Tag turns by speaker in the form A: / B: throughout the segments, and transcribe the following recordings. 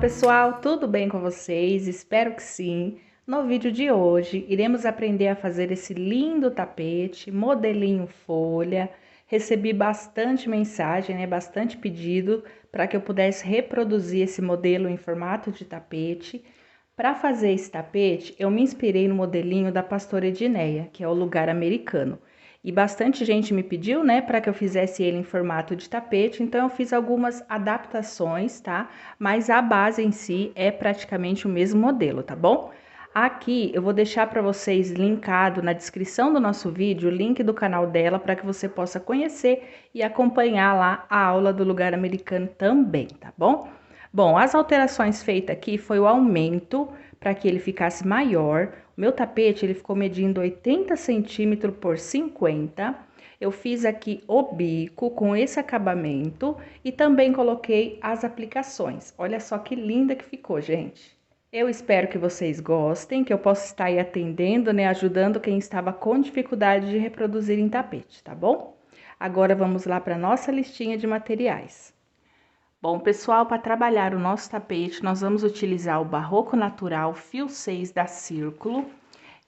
A: pessoal, tudo bem com vocês? Espero que sim. No vídeo de hoje, iremos aprender a fazer esse lindo tapete, modelinho folha. Recebi bastante mensagem, bastante pedido para que eu pudesse reproduzir esse modelo em formato de tapete. Para fazer esse tapete, eu me inspirei no modelinho da Pastora Edineia, que é o lugar americano. E bastante gente me pediu, para que eu fizesse ele em formato de tapete, então eu fiz algumas adaptações, tá? Mas a base em si é praticamente o mesmo modelo, tá bom? Aqui eu vou deixar para vocês linkado na descrição do nosso vídeo o link do canal dela para que você possa conhecer e acompanhar lá a aula do lugar americano também, tá bom? Bom, as alterações feitas aqui foi o aumento para que ele ficasse maior. O meu tapete ele ficou medindo 80 centímetros por 50. Eu fiz aqui o bico com esse acabamento e também coloquei as aplicações. Olha só que linda que ficou, gente. Eu espero que vocês gostem, que eu possa estar aí atendendo, ajudando quem estava com dificuldade de reproduzir em tapete, tá bom? Agora vamos lá para nossa listinha de materiais. Bom, pessoal, para trabalhar o nosso tapete, nós vamos utilizar o Barroco Natural Fio 6 da Círculo.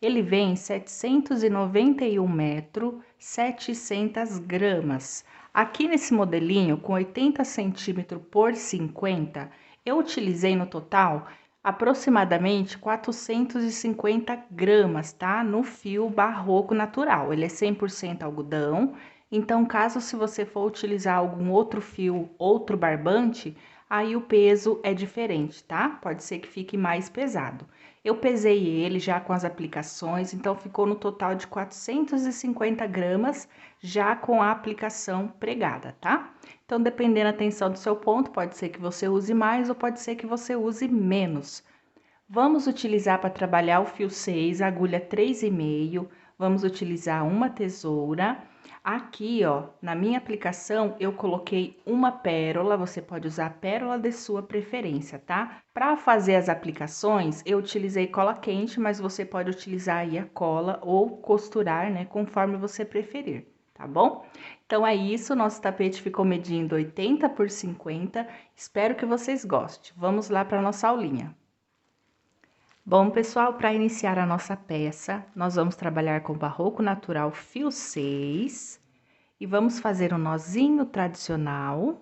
A: Ele vem 791 metros, 700 gramas. Aqui nesse modelinho, com 80 centímetros por 50, eu utilizei no total aproximadamente 450 gramas, tá? No fio Barroco Natural. Ele é 100% algodão. Então, caso se você for utilizar algum outro fio, outro barbante, aí o peso é diferente, tá? Pode ser que fique mais pesado. Eu pesei ele já com as aplicações, então ficou no total de 450 gramas, já com a aplicação pregada, tá? Então, dependendo da tensão do seu ponto, pode ser que você use mais ou pode ser que você use menos. Vamos utilizar para trabalhar o fio 6, agulha 3,5, vamos utilizar uma tesoura. Aqui, ó, na minha aplicação, eu coloquei uma pérola, você pode usar a pérola de sua preferência, tá? Para fazer as aplicações, eu utilizei cola quente, mas você pode utilizar aí a cola ou costurar, conforme você preferir, tá bom? Então, é isso, nosso tapete ficou medindo 80 por 50, espero que vocês gostem. Vamos lá para nossa aulinha. Bom, pessoal, para iniciar a nossa peça, nós vamos trabalhar com Barroco Natural Fio 6 e vamos fazer um nozinho tradicional.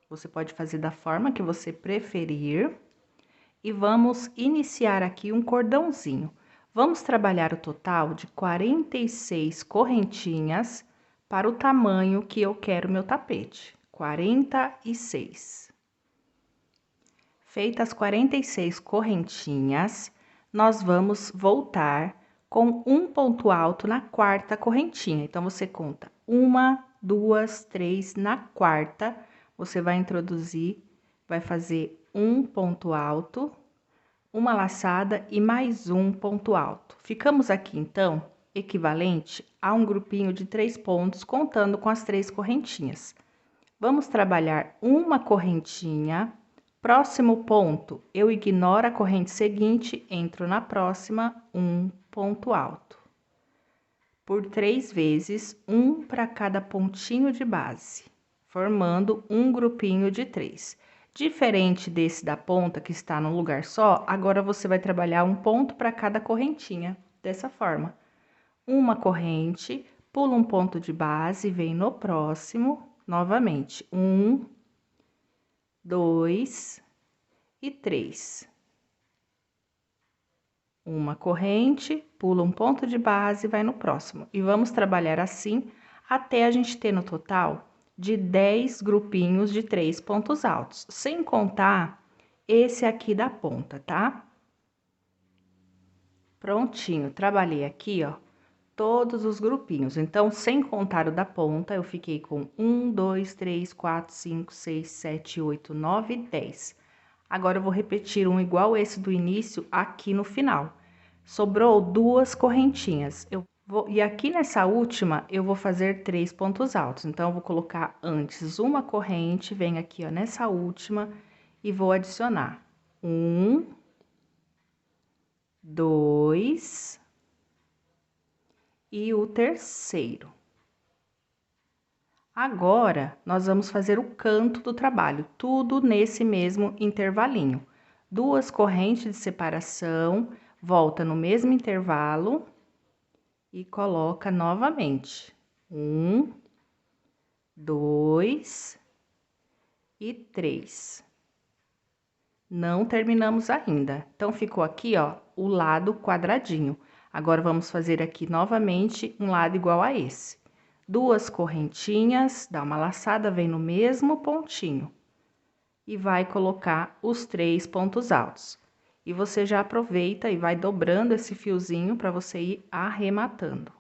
A: Você pode fazer da forma que você preferir. E vamos iniciar aqui um cordãozinho. Vamos trabalhar o total de 46 correntinhas para o tamanho que eu quero meu tapete. 46. Feitas as 46 correntinhas, nós vamos voltar com um ponto alto na quarta correntinha. Então, você conta 1, 2, 3, na quarta, você vai introduzir, vai fazer um ponto alto, uma laçada e mais um ponto alto. Ficamos aqui, então, equivalente a um grupinho de 3 pontos, contando com as 3 correntinhas. Vamos trabalhar uma correntinha. Próximo ponto, eu ignoro a corrente seguinte, entro na próxima, um ponto alto. Por 3 vezes, um para cada pontinho de base, formando um grupinho de 3. Diferente desse da ponta, que está num lugar só, agora você vai trabalhar um ponto para cada correntinha, dessa forma. Uma corrente, pula um ponto de base, vem no próximo, novamente, 1, 2 e 3. Uma corrente, pula um ponto de base e vai no próximo. E vamos trabalhar assim até a gente ter no total de 10 grupinhos de 3 pontos altos, sem contar esse aqui da ponta, tá? Prontinho, trabalhei aqui, ó, todos os grupinhos. Então, sem contar o da ponta, eu fiquei com 1, 2, 3, 4, 5, 6, 7, 8, 9, 10. Agora, eu vou repetir um igual esse do início aqui no final. Sobrou 2 correntinhas. E aqui nessa última, eu vou fazer 3 pontos altos. Então, eu vou colocar antes uma corrente, vem aqui, ó, nessa última, e vou adicionar 1, 2 e o terceiro. Agora, nós vamos fazer o canto do trabalho, tudo nesse mesmo intervalinho. 2 correntes de separação, volta no mesmo intervalo e coloca novamente. 1, 2 e 3. Não terminamos ainda. Então, ficou aqui, ó, o lado quadradinho. Agora, vamos fazer aqui novamente um lado igual a esse. 2 correntinhas, dá uma laçada, vem no mesmo pontinho. E vai colocar os 3 pontos altos. E você já aproveita e vai dobrando esse fiozinho para você ir arrematando.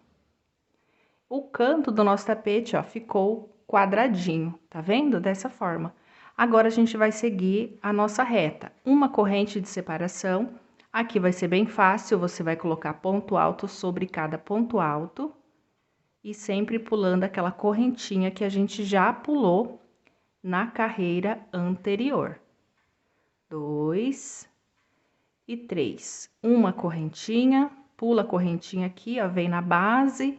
A: O canto do nosso tapete, ó, ficou quadradinho, tá vendo? Dessa forma. Agora, a gente vai seguir a nossa reta. Uma corrente de separação. Aqui vai ser bem fácil, você vai colocar ponto alto sobre cada ponto alto. E sempre pulando aquela correntinha que a gente já pulou na carreira anterior. 2 e 3. Uma correntinha, pula a correntinha aqui, ó, vem na base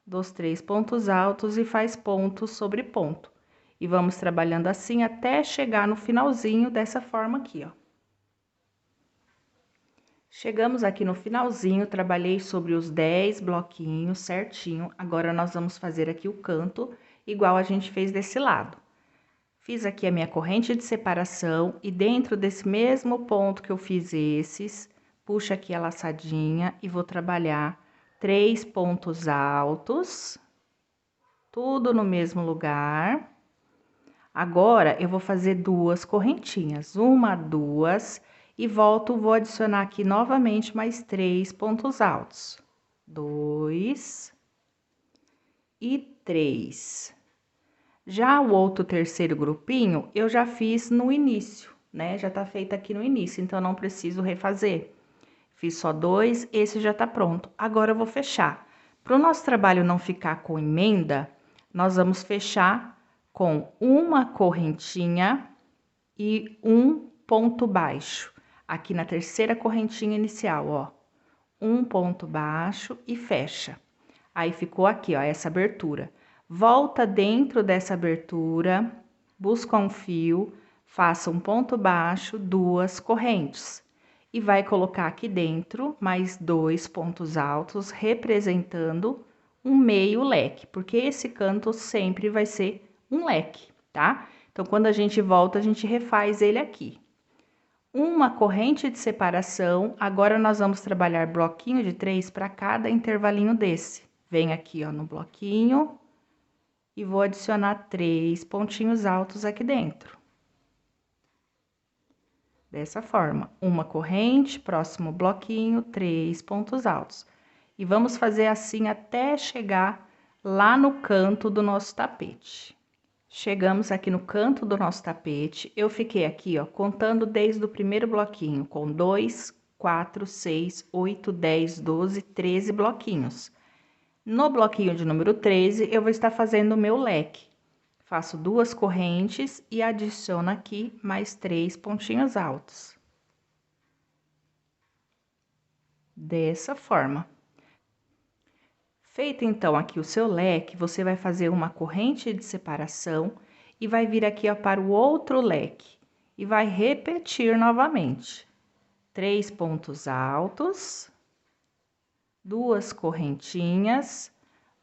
A: dos 3 pontos altos e faz ponto sobre ponto. E vamos trabalhando assim até chegar no finalzinho dessa forma aqui, ó. Chegamos aqui no finalzinho, trabalhei sobre os 10 bloquinhos certinho. Agora, nós vamos fazer aqui o canto, igual a gente fez desse lado. Fiz aqui a minha corrente de separação e dentro desse mesmo ponto que eu fiz esses, puxa aqui a laçadinha e vou trabalhar 3 pontos altos, tudo no mesmo lugar. Agora, eu vou fazer 2 correntinhas, 1, 2, e volto, vou adicionar aqui novamente mais 3 pontos altos. 2 e 3. Já o outro terceiro grupinho, eu já fiz no início, né? Já tá feito aqui no início, então não preciso refazer. Fiz só 2, esse já tá pronto. Agora, eu vou fechar. Para o nosso trabalho não ficar com emenda, nós vamos fechar com uma correntinha e um ponto baixo. Aqui na terceira correntinha inicial, ó. Um ponto baixo e fecha. Aí, ficou aqui, ó, essa abertura. Volta dentro dessa abertura, busca um fio, faça um ponto baixo, 2 correntes. E vai colocar aqui dentro mais 2 pontos altos, representando um meio leque, porque esse canto sempre vai ser um leque, tá? Então, quando a gente volta, a gente refaz ele aqui. Uma corrente de separação, agora nós vamos trabalhar bloquinho de 3 para cada intervalinho desse. Vem aqui, ó, no bloquinho e vou adicionar 3 pontinhos altos aqui dentro. Dessa forma, uma corrente, próximo bloquinho, 3 pontos altos. E vamos fazer assim até chegar lá no canto do nosso tapete. Chegamos aqui no canto do nosso tapete, eu fiquei aqui, ó, contando desde o primeiro bloquinho, com 2, 4, 6, 8, 10, 12, 13 bloquinhos. No bloquinho de número 13, eu vou estar fazendo o meu leque. Faço 2 correntes e adiciono aqui mais 3 pontinhos altos. Dessa forma. Feito, então, aqui o seu leque, você vai fazer uma corrente de separação e vai vir aqui, ó, para o outro leque. E vai repetir novamente. 3 pontos altos, 2 correntinhas,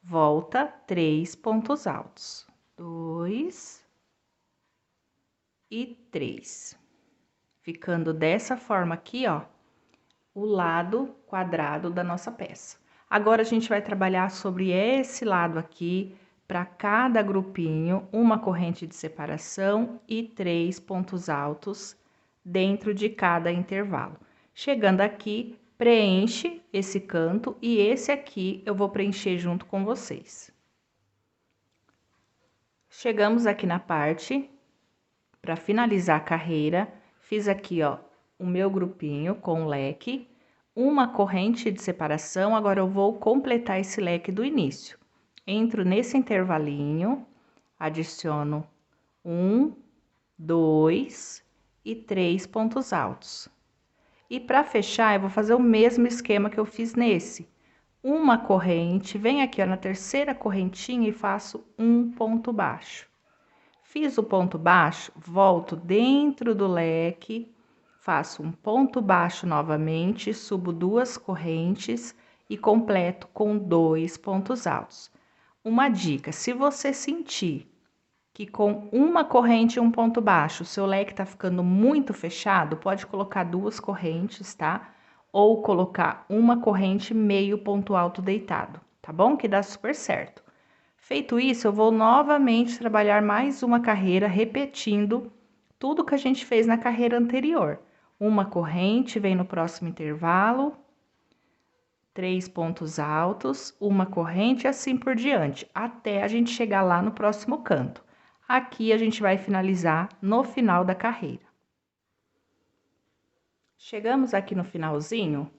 A: volta, 3 pontos altos. 2 e 3. Ficando dessa forma aqui, ó, o lado quadrado da nossa peça. Agora, a gente vai trabalhar sobre esse lado aqui, para cada grupinho, uma corrente de separação e 3 pontos altos dentro de cada intervalo. Chegando aqui, preenche esse canto e esse aqui eu vou preencher junto com vocês. Chegamos aqui na parte, para finalizar a carreira, fiz aqui, ó, o meu grupinho com leque, uma corrente de separação, agora eu vou completar esse leque do início. Entro nesse intervalinho, adiciono 1, 2 e 3 pontos altos. E para fechar, eu vou fazer o mesmo esquema que eu fiz nesse. uma corrente, venho aqui, ó, na terceira correntinha e faço um ponto baixo. Fiz o ponto baixo, volto dentro do leque, faço um ponto baixo novamente, subo 2 correntes e completo com 2 pontos altos. Uma dica, se você sentir que com uma corrente e um ponto baixo, o seu leque tá ficando muito fechado, pode colocar 2 correntes, tá? Ou colocar uma corrente meio ponto alto deitado, tá bom? Que dá super certo. Feito isso, eu vou novamente trabalhar mais uma carreira, repetindo tudo que a gente fez na carreira anterior. Uma corrente vem no próximo intervalo, 3 pontos altos, uma corrente e assim por diante, até a gente chegar lá no próximo canto. Aqui a gente vai finalizar no final da carreira. Chegamos aqui no finalzinho,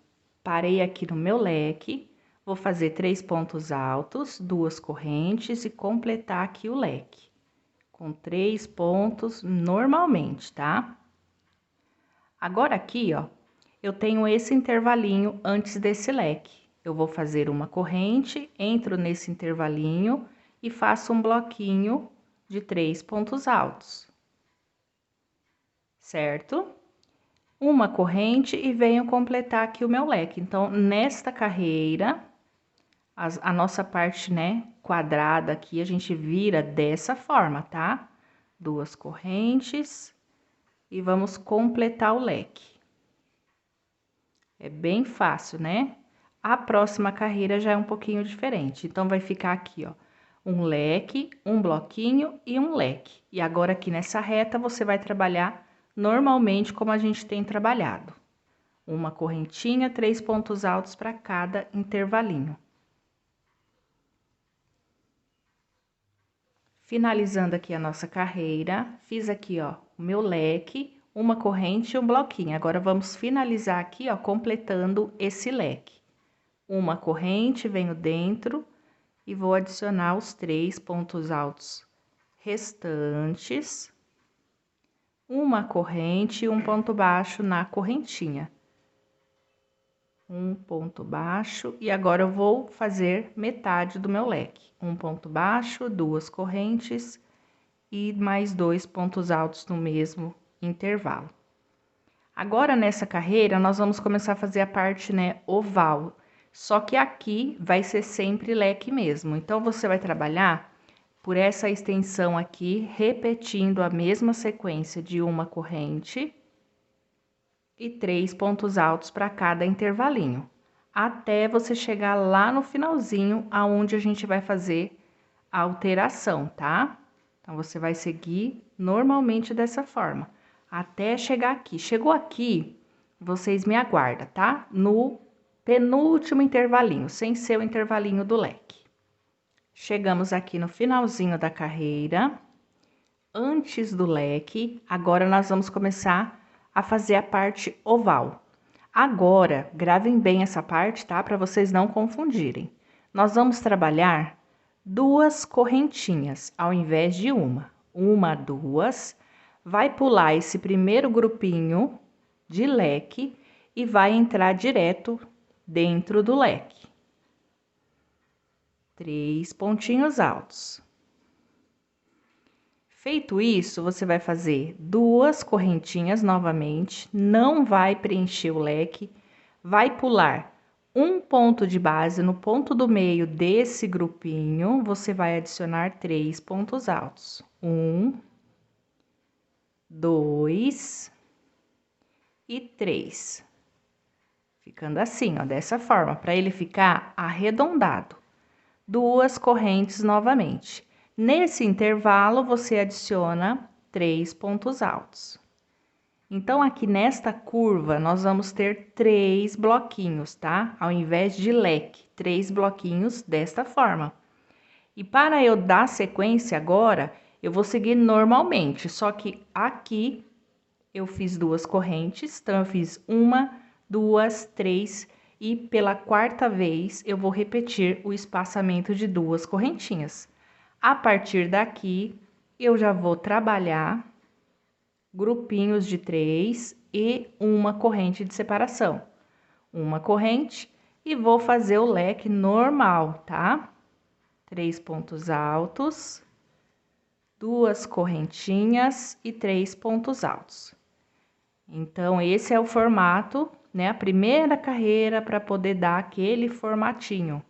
A: parei aqui no meu leque, vou fazer 3 pontos altos, 2 correntes e completar aqui o leque, com 3 pontos normalmente, tá? Agora aqui, ó, eu tenho esse intervalinho antes desse leque. Eu vou fazer uma corrente, entro nesse intervalinho e faço um bloquinho de 3 pontos altos, certo? Uma corrente e venho completar aqui o meu leque. Então, nesta carreira, a nossa parte, né, quadrada aqui, a gente vira dessa forma, tá? 2 correntes e vamos completar o leque. É bem fácil, né? A próxima carreira já é um pouquinho diferente. Então, vai ficar aqui, ó, um leque, um bloquinho e um leque. E agora, aqui nessa reta, você vai trabalhar normalmente como a gente tem trabalhado. Uma correntinha, 3 pontos altos para cada intervalinho. Finalizando aqui a nossa carreira, fiz aqui, ó, o meu leque, uma corrente e um bloquinho. Agora, vamos finalizar aqui, ó, completando esse leque. Uma corrente, venho dentro e vou adicionar os 3 pontos altos restantes. Uma corrente e um ponto baixo na correntinha. Um ponto baixo e agora eu vou fazer metade do meu leque. Um ponto baixo, 2 correntes e mais 2 pontos altos no mesmo intervalo. Agora, nessa carreira, nós vamos começar a fazer a parte, né, oval. Só que aqui vai ser sempre leque mesmo. Então, você vai trabalhar por essa extensão aqui, repetindo a mesma sequência de uma corrente e 3 pontos altos para cada intervalinho, até você chegar lá no finalzinho, aonde a gente vai fazer a alteração, tá? Então, você vai seguir normalmente dessa forma, até chegar aqui. Chegou aqui, vocês me aguardam, tá? No penúltimo intervalinho, sem ser o intervalinho do leque. Chegamos aqui no finalzinho da carreira, antes do leque, agora nós vamos começar a fazer a parte oval. Agora, gravem bem essa parte, tá? Para vocês não confundirem. Nós vamos trabalhar 2 correntinhas, ao invés de uma. Uma, 2, vai pular esse primeiro grupinho de leque e vai entrar direto dentro do leque. 3 pontinhos altos. Feito isso, você vai fazer 2 correntinhas novamente, não vai preencher o leque, vai pular um ponto de base no ponto do meio desse grupinho, você vai adicionar 3 pontos altos. 1, 2 e 3. Ficando assim, ó, dessa forma, para ele ficar arredondado. 2 correntes novamente. Nesse intervalo, você adiciona 3 pontos altos. Então, aqui nesta curva, nós vamos ter 3 bloquinhos, tá? Ao invés de leque, 3 bloquinhos desta forma. E para eu dar sequência agora, eu vou seguir normalmente, só que aqui eu fiz 2 correntes, então eu fiz 1, 2, 3 e pela 4ª vez eu vou repetir o espaçamento de 2 correntinhas. A partir daqui, eu já vou trabalhar grupinhos de 3 e uma corrente de separação. Uma corrente, e vou fazer o leque normal, tá? 3 pontos altos, 2 correntinhas e 3 pontos altos. Então, esse é o formato, né? A primeira carreira para poder dar aquele formatinho.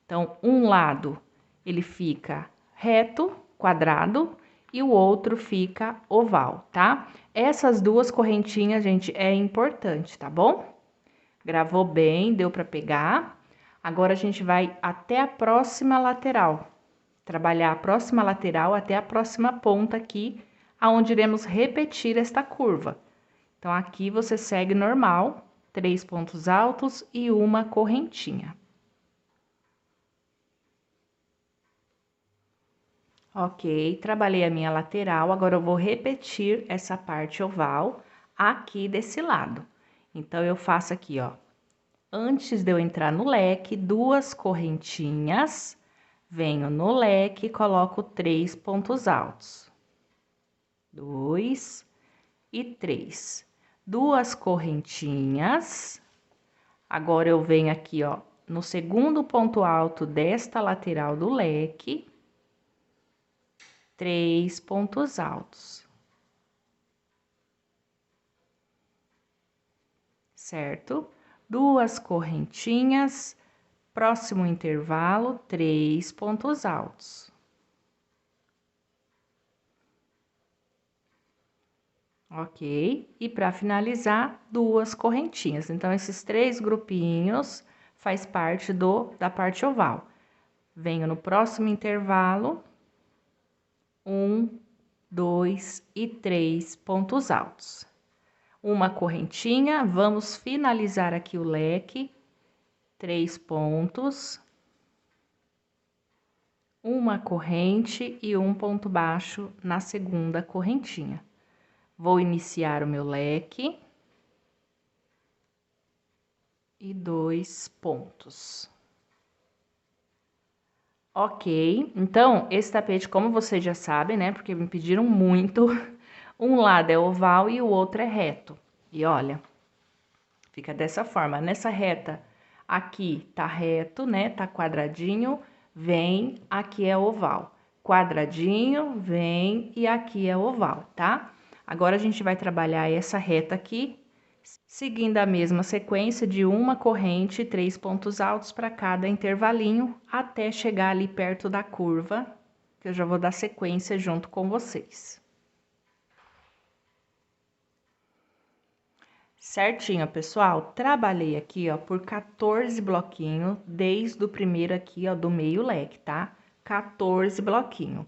A: Então, um lado ele fica reto, quadrado, e o outro fica oval, tá? Essas duas correntinhas, gente, é importante, tá bom? Gravou bem, deu para pegar. Agora, a gente vai até a próxima lateral. Trabalhar a próxima lateral até a próxima ponta aqui, aonde iremos repetir esta curva. Então, aqui você segue normal, 3 pontos altos e uma correntinha. Ok, trabalhei a minha lateral, agora eu vou repetir essa parte oval aqui desse lado. Então, eu faço aqui, ó, antes de eu entrar no leque, 2 correntinhas, venho no leque e coloco 3 pontos altos. 2 e 3. 2 correntinhas. Agora, eu venho aqui, ó, no segundo ponto alto desta lateral do leque, 3 pontos altos. Certo? 2 correntinhas, próximo intervalo, 3 pontos altos. Ok? E para finalizar, 2 correntinhas. Então, esses 3 grupinhos faz parte da parte oval. Venho no próximo intervalo, 1, 2 e 3 pontos altos. Uma correntinha, vamos finalizar aqui o leque, 3 pontos, uma corrente e um ponto baixo na segunda correntinha. Vou iniciar o meu leque e 2 pontos. Ok, então, esse tapete, como vocês já sabem, né, porque me pediram muito, um lado é oval e o outro é reto. E olha, fica dessa forma, nessa reta aqui tá reto, né, tá quadradinho, vem, aqui é oval. Quadradinho, vem e aqui é oval, tá? Agora, a gente vai trabalhar essa reta aqui, seguindo a mesma sequência de uma corrente e 3 pontos altos para cada intervalinho, até chegar ali perto da curva, que eu já vou dar sequência junto com vocês. Certinho, pessoal? Trabalhei aqui, ó, por 14 bloquinhos, desde o primeiro aqui, ó, do meio leque, tá? 14 bloquinhos.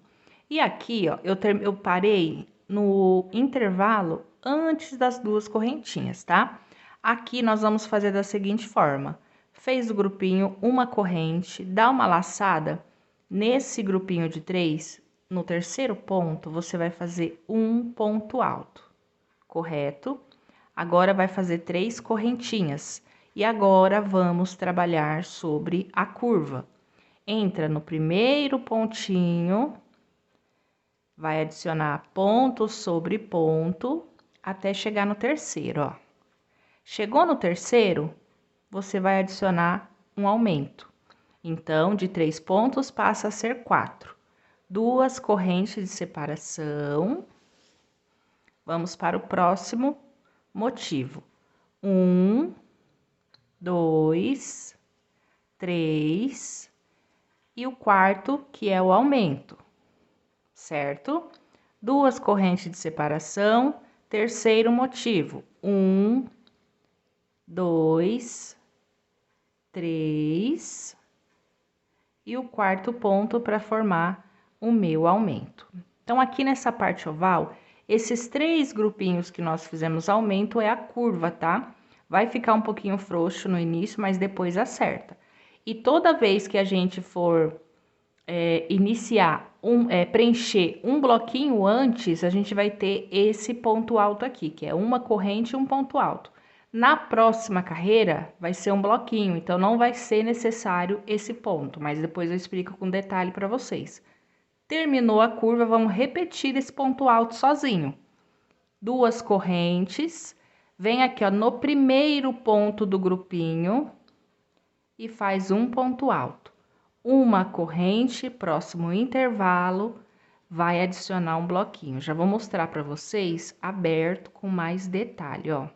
A: E aqui, ó, eu parei no intervalo antes das 2 correntinhas, tá? Aqui nós vamos fazer da seguinte forma: fez o grupinho, uma corrente, dá uma laçada nesse grupinho de 3, no terceiro ponto, você vai fazer um ponto alto, correto? Agora, vai fazer 3 correntinhas. E agora, vamos trabalhar sobre a curva. Entra no primeiro pontinho, vai adicionar ponto sobre ponto, até chegar no terceiro, ó. Chegou no terceiro, você vai adicionar um aumento. Então, de 3 pontos, passa a ser 4. 2 correntes de separação. Vamos para o próximo motivo. 1, 2, 3 e o quarto, que é o aumento, certo? 2 correntes de separação, terceiro motivo. 1, 2, 3 e o quarto ponto para formar o meu aumento. Então, aqui nessa parte oval, esses 3 grupinhos que nós fizemos aumento é a curva, tá? Vai ficar um pouquinho frouxo no início, mas depois acerta. E toda vez que a gente for preencher um bloquinho antes, a gente vai ter esse ponto alto aqui, que é uma corrente e um ponto alto. Na próxima carreira, vai ser um bloquinho, então não vai ser necessário esse ponto, mas depois eu explico com detalhe para vocês. Terminou a curva, vamos repetir esse ponto alto sozinho. 2 correntes, vem aqui, ó, no primeiro ponto do grupinho, e faz um ponto alto. Uma corrente, próximo intervalo, vai adicionar um bloquinho. Já vou mostrar para vocês aberto com mais detalhe, ó.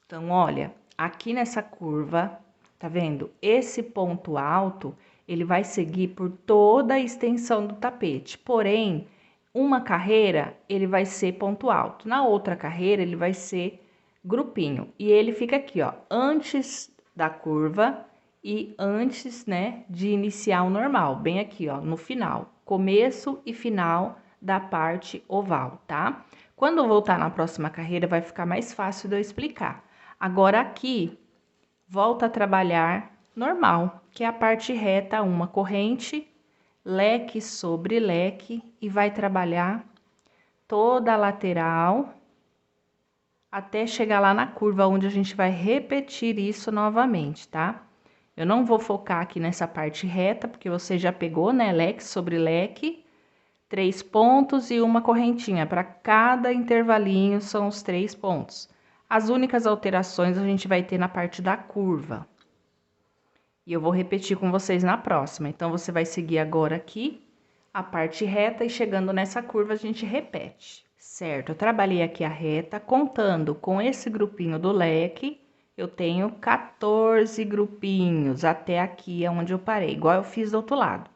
A: Então, olha, aqui nessa curva, tá vendo? Esse ponto alto, ele vai seguir por toda a extensão do tapete. Porém, uma carreira, ele vai ser ponto alto. Na outra carreira, ele vai ser grupinho. E ele fica aqui, ó, antes da curva e antes, né, de iniciar o normal. Bem aqui, ó, no final. Começo e final da parte oval, tá? Quando eu voltar na próxima carreira, vai ficar mais fácil de eu explicar. Agora, aqui, volta a trabalhar normal, que é a parte reta, uma corrente, leque sobre leque, e vai trabalhar toda a lateral, até chegar lá na curva, onde a gente vai repetir isso novamente, tá? Eu não vou focar aqui nessa parte reta, porque você já pegou, né, leque sobre leque, 3 pontos e uma correntinha, para cada intervalinho são os 3 pontos. As únicas alterações a gente vai ter na parte da curva. E eu vou repetir com vocês na próxima. Então, você vai seguir agora aqui a parte reta e chegando nessa curva a gente repete. Certo, eu trabalhei aqui a reta, contando com esse grupinho do leque, eu tenho 14 grupinhos até aqui onde eu parei, igual eu fiz do outro lado.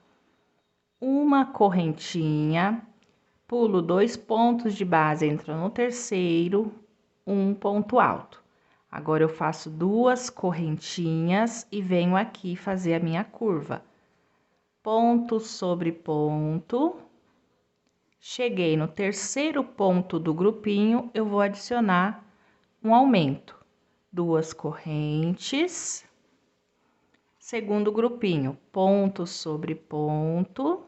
A: Uma correntinha, pulo 2 pontos de base, entro no terceiro, um ponto alto. Agora, eu faço 2 correntinhas e venho aqui fazer a minha curva. Ponto sobre ponto. Cheguei no terceiro ponto do grupinho, eu vou adicionar um aumento. 2 correntes. Segundo grupinho, ponto sobre ponto.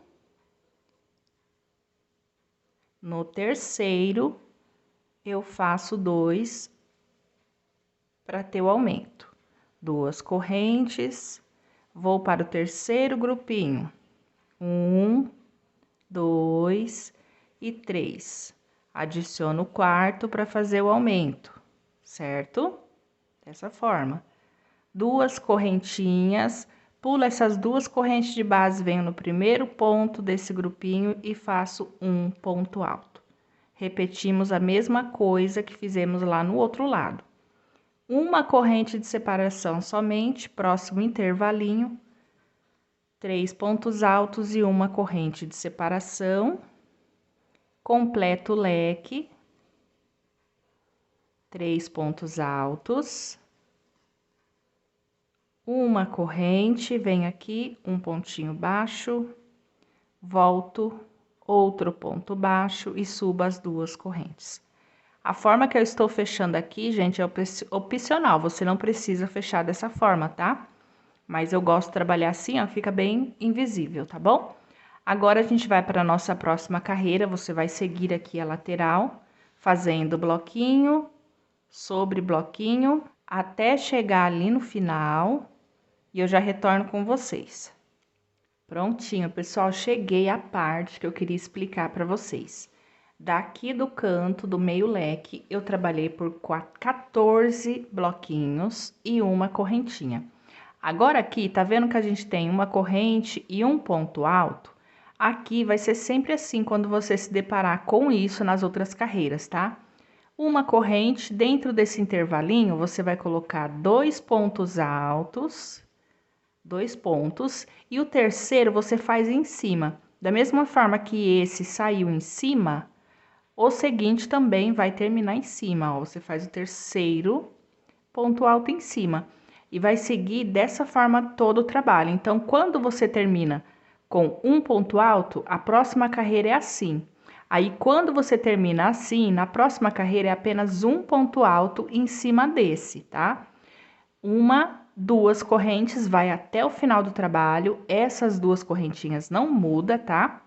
A: No terceiro, eu faço 2 para ter o aumento. 2 correntes, vou para o terceiro grupinho. 1, 2 e 3. Adiciono o quarto para fazer o aumento, certo? Dessa forma. 2 correntinhas, pulo essas 2 correntes de base, venho no primeiro ponto desse grupinho e faço um ponto alto. Repetimos a mesma coisa que fizemos lá no outro lado. Uma corrente de separação somente, próximo intervalinho, 3 pontos altos e uma corrente de separação, completo o leque, 3 pontos altos, uma corrente, venho aqui, um pontinho baixo, volto, outro ponto baixo e subo as 2 correntes. A forma que eu estou fechando aqui, gente, é opcional, você não precisa fechar dessa forma, tá? Mas eu gosto de trabalhar assim, ó, fica bem invisível, tá bom? Agora, a gente vai para a nossa próxima carreira, você vai seguir aqui a lateral, fazendo bloquinho sobre bloquinho, até chegar ali no final, e eu já retorno com vocês. Prontinho, pessoal, cheguei à parte que eu queria explicar para vocês. Daqui do canto do meio leque, eu trabalhei por 14 bloquinhos e uma correntinha. Agora, aqui, tá vendo que a gente tem uma corrente e um ponto alto? Aqui vai ser sempre assim quando você se deparar com isso nas outras carreiras, tá? Uma corrente, dentro desse intervalinho, você vai colocar 2 pontos altos, 2 pontos, e o terceiro você faz em cima. Da mesma forma que esse saiu em cima, o seguinte também vai terminar em cima, ó. Você faz o terceiro ponto alto em cima. E vai seguir dessa forma todo o trabalho. Então, quando você termina com um ponto alto, a próxima carreira é assim. Aí, quando você termina assim, na próxima carreira é apenas um ponto alto em cima desse, tá? 2 correntes, vai até o final do trabalho. Essas 2 correntinhas não muda, tá?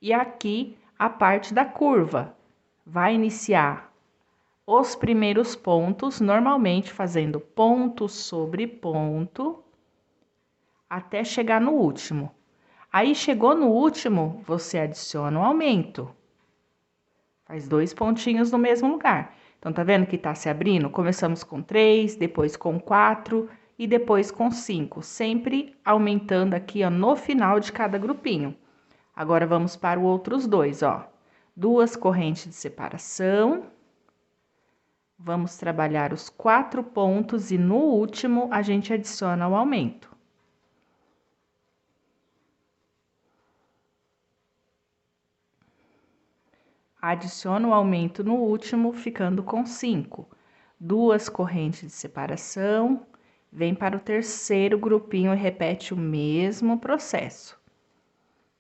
A: E aqui, a parte da curva. Vai iniciar os primeiros pontos, normalmente fazendo ponto sobre ponto, até chegar no último. Aí, chegou no último, você adiciona um aumento. Faz 2 pontinhos no mesmo lugar. Então, tá vendo que tá se abrindo? Começamos com 3, depois com 4 e depois com 5, sempre aumentando aqui, ó, no final de cada grupinho. Agora, vamos para os outros dois, ó. 2 correntes de separação. Vamos trabalhar os 4 pontos e no último a gente adiciona o aumento. Adiciona o aumento no último, ficando com 5. 2 correntes de separação, vem para o terceiro grupinho e repete o mesmo processo.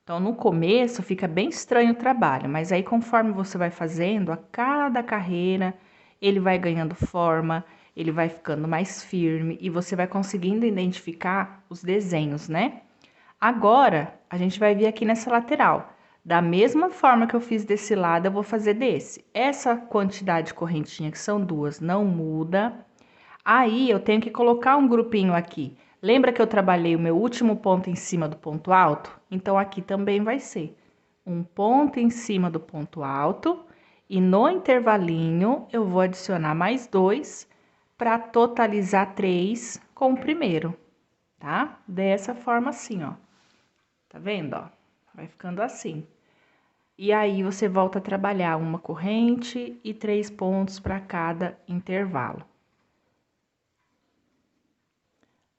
A: Então, no começo fica bem estranho o trabalho, mas aí conforme você vai fazendo, a cada carreira, ele vai ganhando forma, ele vai ficando mais firme e você vai conseguindo identificar os desenhos, né? Agora, a gente vai vir aqui nessa lateral. Da mesma forma que eu fiz desse lado, eu vou fazer desse. Essa quantidade de correntinha, que são 2, não muda. Aí, eu tenho que colocar um grupinho aqui. Lembra que eu trabalhei o meu último ponto em cima do ponto alto? Então, aqui também vai ser um ponto em cima do ponto alto. E no intervalinho, eu vou adicionar mais 2 para totalizar 3 com o primeiro, tá? Dessa forma assim, ó. Tá vendo, ó? Vai ficando assim. E aí, você volta a trabalhar uma corrente e 3 pontos para cada intervalo.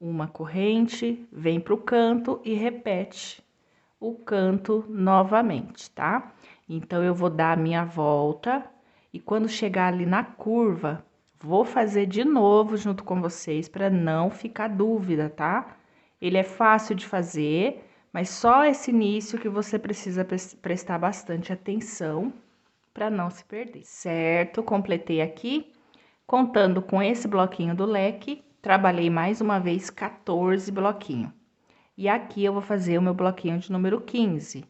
A: Uma corrente, vem para o canto e repete o canto novamente, tá? Então, eu vou dar a minha volta e quando chegar ali na curva, vou fazer de novo junto com vocês para não ficar dúvida, tá? Ele é fácil de fazer, mas só esse início que você precisa prestar bastante atenção para não se perder, certo? Completei aqui, contando com esse bloquinho do leque, trabalhei mais uma vez 14 bloquinhos. E aqui eu vou fazer o meu bloquinho de número 15.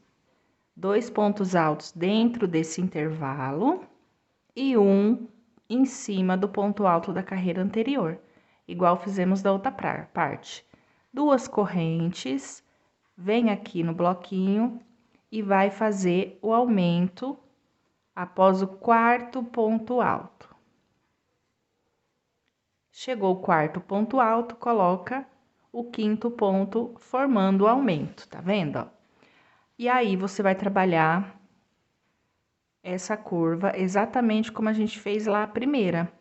A: 2 pontos altos dentro desse intervalo e um em cima do ponto alto da carreira anterior, igual fizemos da outra parte. 2 correntes, vem aqui no bloquinho e vai fazer o aumento após o 4º ponto alto. Chegou o 4º ponto alto, coloca o 5º ponto formando o aumento, tá vendo, ó? E aí, você vai trabalhar essa curva exatamente como a gente fez lá a primeira.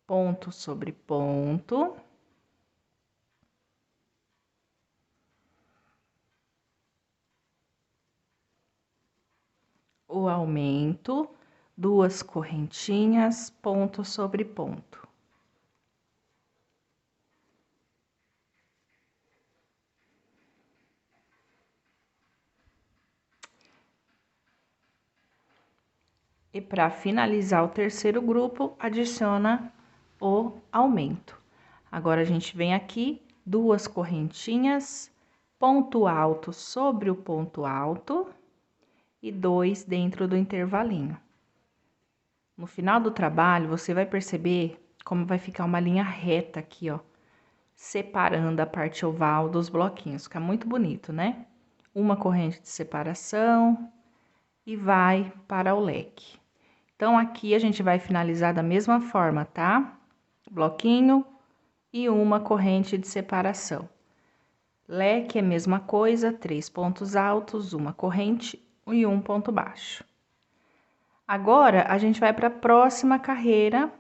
A: Ponto sobre ponto. O aumento, 2 correntinhas, ponto sobre ponto. E para finalizar o terceiro grupo, adiciona o aumento. Agora, a gente vem aqui, 2 correntinhas, ponto alto sobre o ponto alto e 2 dentro do intervalinho. No final do trabalho, você vai perceber como vai ficar uma linha reta aqui, ó, separando a parte oval dos bloquinhos. Fica muito bonito, né? Uma corrente de separação e vai para o leque. Então, aqui a gente vai finalizar da mesma forma, tá? Bloquinho e uma corrente de separação. Leque é a mesma coisa, 3 pontos altos, uma corrente e um ponto baixo. Agora, a gente vai para a próxima carreira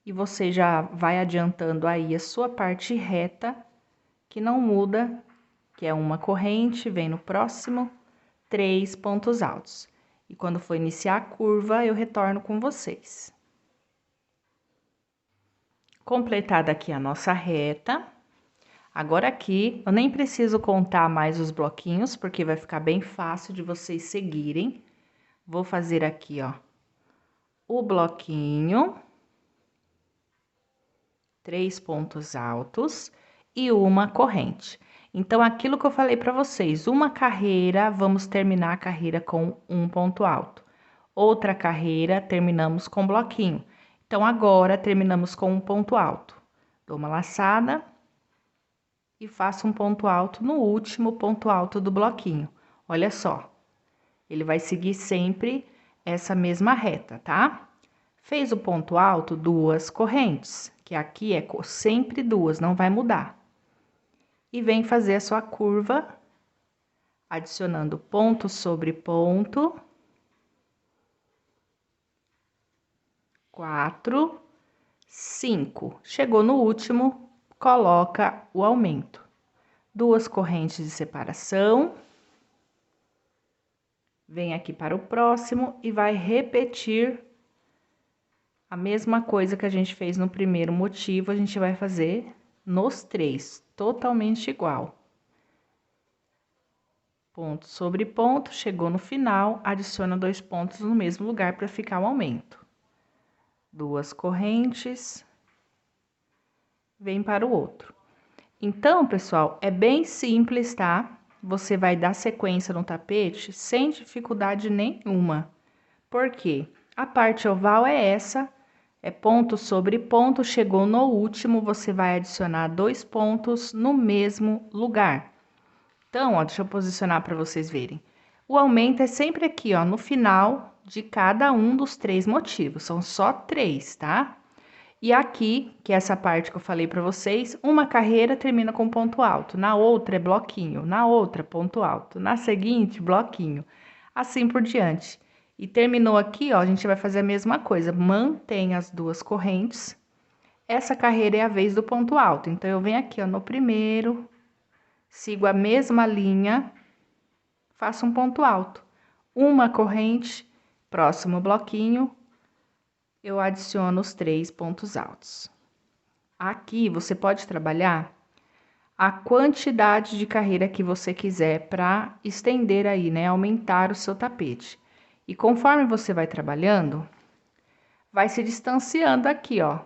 A: e você já vai adiantando aí a sua parte reta, que não muda, que é uma corrente, vem no próximo, 3 pontos altos. E quando for iniciar a curva, eu retorno com vocês. Completada aqui a nossa reta. Agora aqui, eu nem preciso contar mais os bloquinhos, porque vai ficar bem fácil de vocês seguirem. Vou fazer aqui, ó, o bloquinho, 3 pontos altos e uma corrente. Então, aquilo que eu falei para vocês, uma carreira, vamos terminar a carreira com um ponto alto. Outra carreira, terminamos com bloquinho. Então, agora, terminamos com um ponto alto. Dou uma laçada e faço um ponto alto no último ponto alto do bloquinho. Olha só, ele vai seguir sempre essa mesma reta, tá? Fez o ponto alto, 2 correntes, que aqui é sempre 2, não vai mudar. E vem fazer a sua curva, adicionando ponto sobre ponto. 4, 5. Chegou no último, coloca o aumento. 2 correntes de separação. Vem aqui para o próximo e vai repetir a mesma coisa que a gente fez no primeiro motivo, a gente vai fazer nos 3, totalmente igual. Ponto sobre ponto, chegou no final, adiciona 2 pontos no mesmo lugar para ficar o aumento. 2 correntes, vem para o outro. Então, pessoal, é bem simples, tá? Você vai dar sequência no tapete sem dificuldade nenhuma. Por quê? A parte oval é essa, é ponto sobre ponto, chegou no último, você vai adicionar 2 pontos no mesmo lugar. Então, ó, deixa eu posicionar para vocês verem. O aumento é sempre aqui, ó, no final de cada um dos 3 motivos, são só 3, tá? E aqui, que é essa parte que eu falei para vocês, uma carreira termina com ponto alto, na outra é bloquinho, na outra ponto alto, na seguinte bloquinho, assim por diante. E terminou aqui, ó, a gente vai fazer a mesma coisa, mantém as 2 correntes. Essa carreira é a vez do ponto alto, então eu venho aqui, ó, no primeiro, sigo a mesma linha, faço um ponto alto. Uma corrente, próximo bloquinho, eu adiciono os 3 pontos altos. Aqui você pode trabalhar a quantidade de carreira que você quiser para estender aí, né? Aumentar o seu tapete. E conforme você vai trabalhando, vai se distanciando aqui, ó.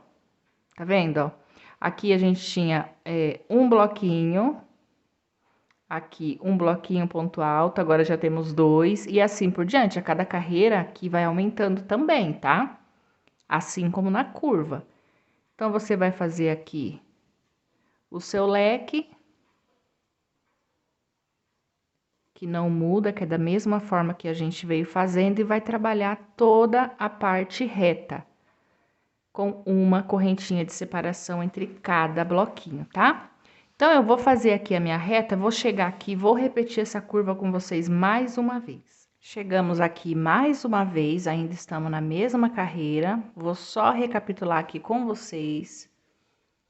A: Tá vendo, ó? Aqui a gente tinha um bloquinho, aqui um bloquinho ponto alto, agora já temos 2, e assim por diante. A cada carreira aqui vai aumentando também, tá? Assim como na curva. Então, você vai fazer aqui o seu leque, que não muda, que é da mesma forma que a gente veio fazendo, e vai trabalhar toda a parte reta, com uma correntinha de separação entre cada bloquinho, tá? Então, eu vou fazer aqui a minha reta, vou chegar aqui, vou repetir essa curva com vocês mais uma vez. Chegamos aqui mais uma vez, ainda estamos na mesma carreira, vou só recapitular aqui com vocês.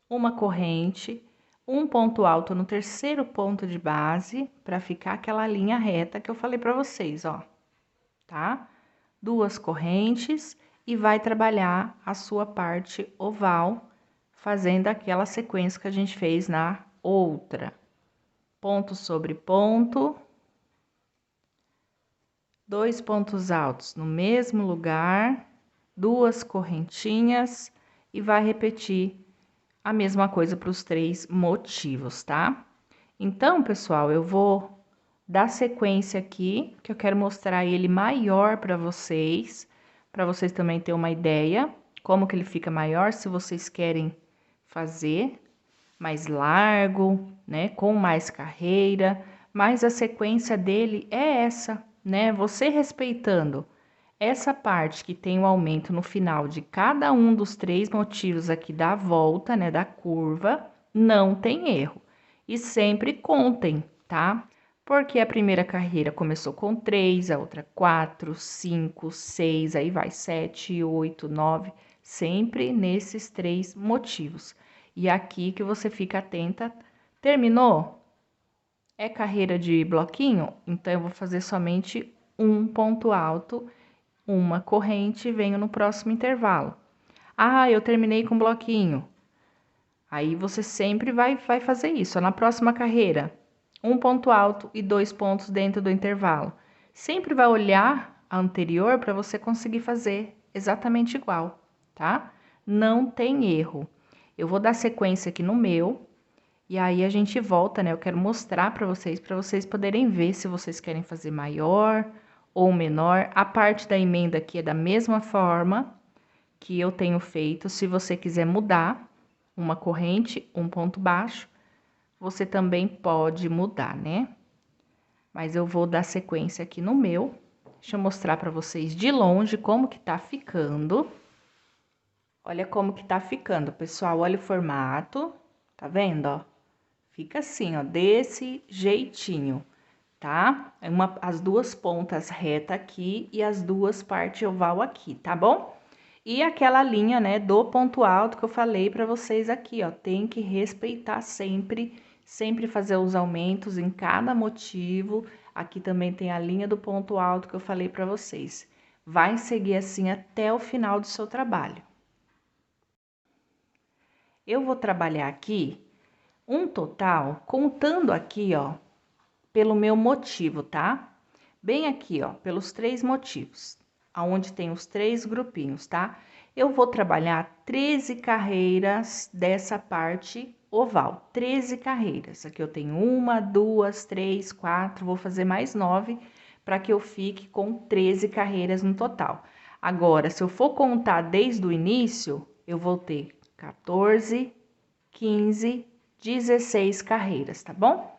A: Uma corrente, um ponto alto no terceiro ponto de base, para ficar aquela linha reta que eu falei para vocês, ó, tá? 2 correntes e vai trabalhar a sua parte oval, fazendo aquela sequência que a gente fez na outra. Ponto sobre ponto, 2 pontos altos no mesmo lugar, 2 correntinhas e vai repetir a mesma coisa para os 3 motivos, tá? Então, pessoal, eu vou dar sequência aqui, que eu quero mostrar ele maior para vocês também terem uma ideia como que ele fica maior, se vocês querem fazer mais largo, né, com mais carreira, mas a sequência dele é essa, né? Você respeitando essa parte que tem o aumento no final de cada um dos 3 motivos aqui da volta, né, da curva, não tem erro. E sempre contem, tá? Porque a primeira carreira começou com 3, a outra 4, 5, 6, aí vai 7, 8, 9, sempre nesses 3 motivos. E aqui que você fica atenta, terminou? É carreira de bloquinho? Então, eu vou fazer somente um ponto alto, uma corrente e venho no próximo intervalo. Ah, eu terminei com bloquinho. Aí, você sempre vai fazer isso. Na próxima carreira, um ponto alto e 2 pontos dentro do intervalo. Sempre vai olhar a anterior para você conseguir fazer exatamente igual, tá? Não tem erro. Eu vou dar sequência aqui no meu, e aí a gente volta, né? Eu quero mostrar para vocês poderem ver se vocês querem fazer maior ou menor. A parte da emenda aqui é da mesma forma que eu tenho feito. Se você quiser mudar uma corrente, um ponto baixo, você também pode mudar, né? Mas eu vou dar sequência aqui no meu. Deixa eu mostrar para vocês de longe como que tá ficando. Olha como que tá ficando, pessoal. Olha o formato, tá vendo, ó? Fica assim, ó, desse jeitinho, tá? As duas pontas reta aqui e as duas partes oval aqui, tá bom? E aquela linha, né, do ponto alto que eu falei pra vocês aqui, ó, tem que respeitar sempre, sempre fazer os aumentos em cada motivo. Aqui também tem a linha do ponto alto que eu falei pra vocês. Vai seguir assim até o final do seu trabalho. Eu vou trabalhar aqui um total, contando aqui, ó, pelo meu motivo, tá? Bem aqui, ó, pelos 3 motivos, aonde tem os 3 grupinhos, tá? Eu vou trabalhar 13 carreiras dessa parte oval, 13 carreiras. Aqui eu tenho 1, 2, 3, 4, vou fazer mais 9 para que eu fique com 13 carreiras no total. Agora, se eu for contar desde o início, eu vou ter 14, 15, 16 carreiras, tá bom?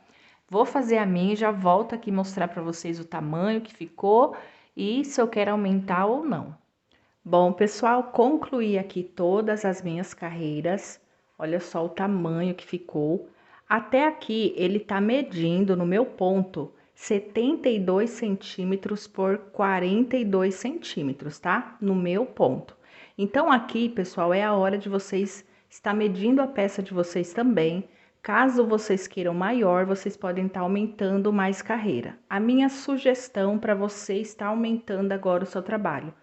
A: Vou fazer a minha e já volto aqui mostrar para vocês o tamanho que ficou e se eu quero aumentar ou não. Bom, pessoal, concluí aqui todas as minhas carreiras. Olha só o tamanho que ficou. Até aqui ele tá medindo no meu ponto 72 centímetros por 42 centímetros, tá? No meu ponto. Então aqui, pessoal, é a hora de vocês estar medindo a peça de vocês também. Caso vocês queiram maior, vocês podem estar aumentando mais carreira. A minha sugestão para você estar aumentando agora o seu trabalho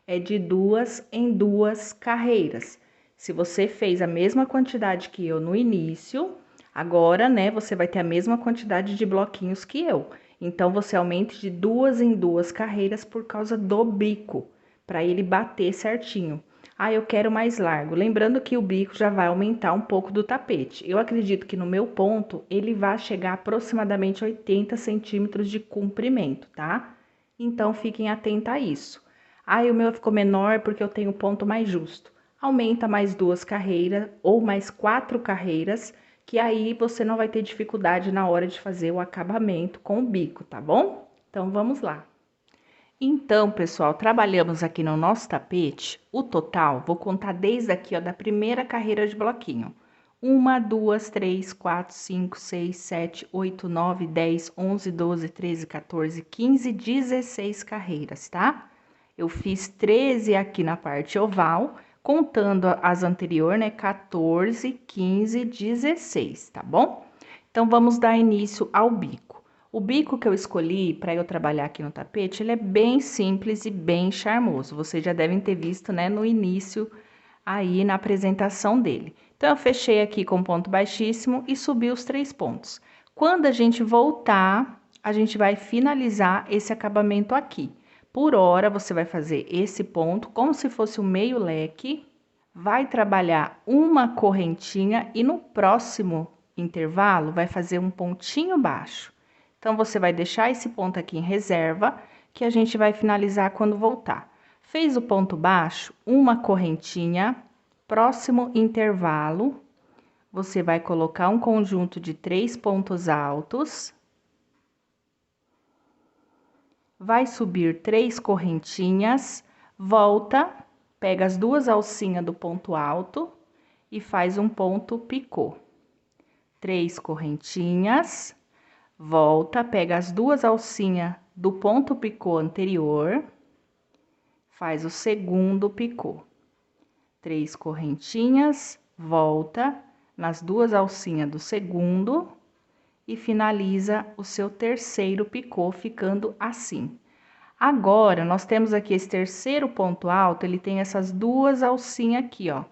A: é de 2 em 2 carreiras. Se você fez a mesma quantidade que eu no início, agora, né, você vai ter a mesma quantidade de bloquinhos que eu. Então, você aumente de 2 em 2 carreiras por causa do bico, para ele bater certinho. Ah, eu quero mais largo. Lembrando que o bico já vai aumentar um pouco do tapete. Eu acredito que no meu ponto, ele vai chegar a aproximadamente 80 centímetros de comprimento, tá? Então, fiquem atentos a isso. Ah, o meu ficou menor porque eu tenho ponto mais justo. Aumenta mais 2 carreiras ou mais 4 carreiras, que aí você não vai ter dificuldade na hora de fazer o acabamento com o bico, tá bom? Então, vamos lá. Então, pessoal, trabalhamos aqui no nosso tapete, o total, vou contar desde aqui, ó, da primeira carreira de bloquinho. 1, 2, 3, 4, 5, 6, 7, 8, 9, 10, 11, 12, 13, 14, 15, 16 carreiras, tá? Eu fiz 13 aqui na parte oval, contando as anteriores, né? 14, 15, 16, tá bom? Então, vamos dar início ao bico. O bico que eu escolhi para eu trabalhar aqui no tapete, ele é bem simples e bem charmoso. Vocês já devem ter visto, né, no início, aí na apresentação dele. Então, eu fechei aqui com ponto baixíssimo e subi os 3 pontos. Quando a gente voltar, a gente vai finalizar esse acabamento aqui. Por hora, você vai fazer esse ponto como se fosse o meio leque, vai trabalhar uma correntinha e no próximo intervalo vai fazer um pontinho baixo. Então, você vai deixar esse ponto aqui em reserva, que a gente vai finalizar quando voltar. Fez o ponto baixo, uma correntinha, próximo intervalo, você vai colocar um conjunto de 3 pontos altos, vai subir 3 correntinhas, volta, pega as 2 alcinhas do ponto alto e faz um ponto picô. 3 correntinhas, volta, pega as 2 alcinhas do ponto picô anterior, faz o segundo picô. 3 correntinhas, volta nas 2 alcinhas do segundo e finaliza o seu terceiro picô, ficando assim. Agora, nós temos aqui esse terceiro ponto alto, ele tem essas 2 alcinhas aqui, ó.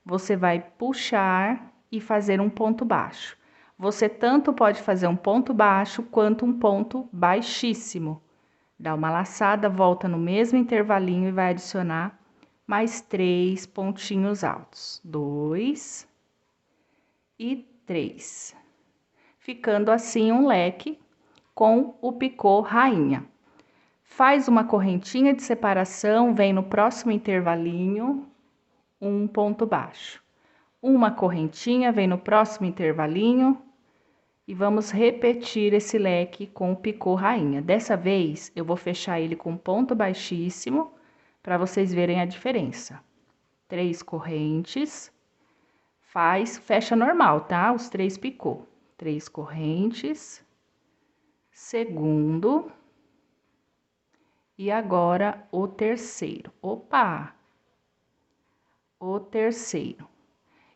A: Você vai puxar e fazer um ponto baixo. Você tanto pode fazer um ponto baixo quanto um ponto baixíssimo. Dá uma laçada, volta no mesmo intervalinho e vai adicionar mais 3 pontinhos altos. 2 e 3. Ficando assim um leque com o picô rainha. Faz uma correntinha de separação, vem no próximo intervalinho, um ponto baixo. Uma correntinha, vem no próximo intervalinho e vamos repetir esse leque com o picô rainha. Dessa vez, eu vou fechar ele com ponto baixíssimo para vocês verem a diferença. 3 correntes, fecha normal, tá? Os 3 picô. 3 correntes, segundo, e agora o terceiro. Opa! O terceiro.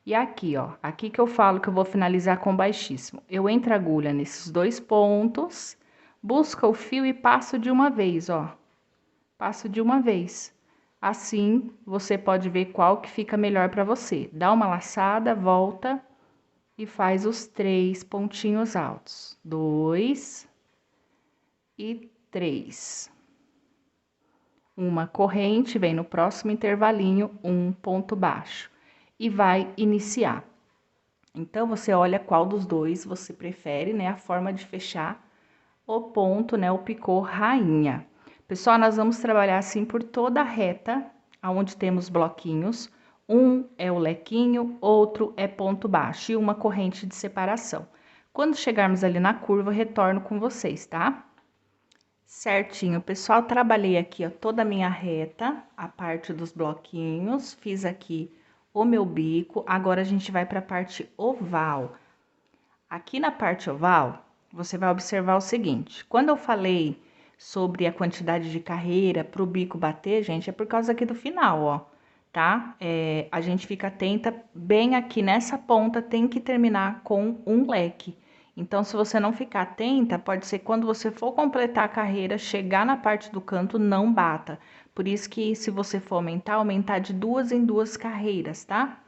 A: E aqui, ó, aqui que eu falo que eu vou finalizar com baixíssimo. Eu entro a agulha nesses 2 pontos, busco o fio e passo de uma vez, ó. Passo de uma vez. Assim, você pode ver qual que fica melhor para você. Dá uma laçada, volta e faz os 3 pontinhos altos. 2 e 3. Uma corrente, vem no próximo intervalinho, um ponto baixo. E vai iniciar. Então, você olha qual dos dois você prefere, né? A forma de fechar o ponto, né? O picô rainha. Pessoal, nós vamos trabalhar assim por toda a reta, aonde temos bloquinhos. Um é o lequinho, outro é ponto baixo e uma corrente de separação. Quando chegarmos ali na curva, eu retorno com vocês, tá? Certinho, pessoal, trabalhei aqui, ó, toda a minha reta, a parte dos bloquinhos, fiz aqui o meu bico. Agora, a gente vai para a parte oval. Aqui na parte oval, você vai observar o seguinte, quando eu falei sobre a quantidade de carreira para o bico bater, gente, é por causa aqui do final, ó, tá? A gente fica atenta, bem aqui nessa ponta tem que terminar com um leque. Então, se você não ficar atenta, pode ser quando você for completar a carreira, chegar na parte do canto, não bata. Por isso que, se você for aumentar de 2 em 2 carreiras, tá?